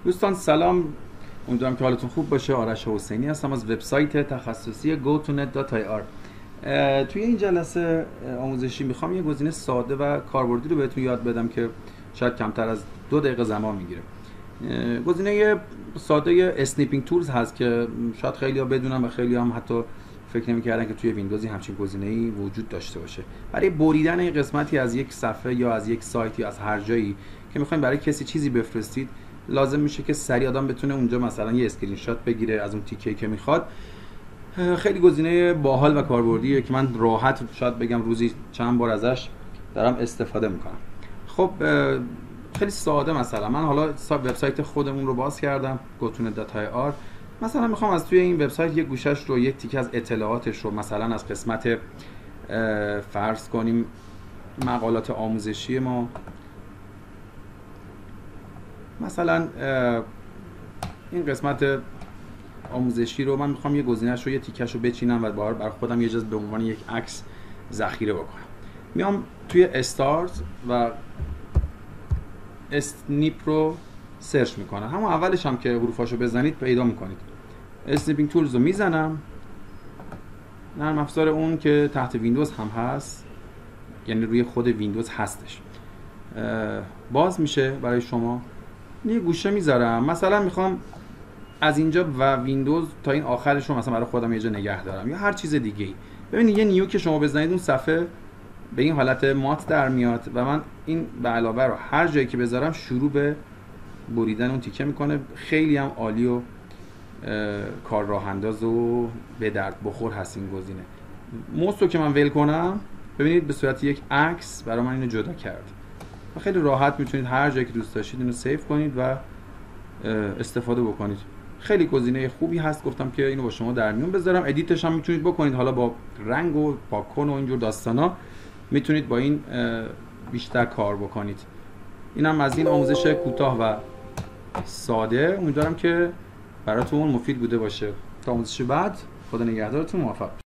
دوستان سلام، امیدوارم که حالتون خوب باشه. آرش حسینی هستم از وبسایت تخصصی gotonet.ir. توی این جلسه آموزشی میخوام یه گزینه ساده و کاربردی رو بهتون یاد بدم که شاید کمتر از 2 دقیقه زمان میگیره. گزینه ساده اسنیپینگ تولز هست که شاید خیلی‌ها بدونن و خیلی‌ها هم حتی فکر نمی‌کردن که توی ویندوزی همچین گزینه‌ای وجود داشته باشه. برای بریدن این قسمتی از یک صفحه یا از یک سایت یا از هر جایی که می‌خواید برای کسی چیزی بفرستید، لازم میشه که سریع آدم بتونه اونجا مثلا یه اسکرین شات بگیره از اون تیکه‌ای که میخواد. خیلی گزینه باحال و کاربردیه که من راحت شاید بگم روزی چند بار ازش دارم استفاده میکنم. خب خیلی ساده، مثلا من حالا وبسایت خودمون رو باز کردم gotonet.ir. مثلا میخوام از توی این وبسایت یک گوشش رو، یک تیکه از اطلاعاتش رو، مثلا از قسمت فرض کنیم مقالات آموزشی ما، مثلا این قسمت آموزشی رو من میخوام یه گزینه‌اش رو، یه تیکش رو بچینم و برای خودم یه جز به عنوان یک عکس ذخیره بکنم. میام توی استارت و اسنیپ رو سرچ میکنم. همون اولش هم که حروفاشو بزنید پیدا میکنید. اسنیپینگ تولز رو میزنم، نرم افزار اون که تحت ویندوز هم هست، یعنی روی خود ویندوز هستش، باز میشه برای شما. یه گوشه میذارم، مثلا میخوام از اینجا و ویندوز تا این آخرش رو مثلا برای خودم یه جا نگه دارم یا هر چیز دیگه ای. ببینید یه نیو که شما بزنید اون صفحه به این حالت مات در میاد و من این به علاوه رو هر جایی که بذارم شروع به بریدن اون تیکه میکنه. خیلی هم عالی و کار راه انداز و به درد بخور هست این گزینه. موس رو که من ول کنم، ببینید به صورت یک عکس برای من اینو جدا کرد و خیلی راحت میتونید هر جایی که دوست داشتید اینو سیو کنید و استفاده بکنید. خیلی گزینه خوبی هست، گفتم که اینو با شما در میون بذارم. ادیتش هم میتونید بکنید، حالا با رنگ و پاکن و اینجور داستانا میتونید با این بیشتر کار بکنید. اینم از این آموزش کوتاه و ساده. امیدوارم که براتون مفید بوده باشه. تا آموزش بعد، خدا نگهدارتون، موفق.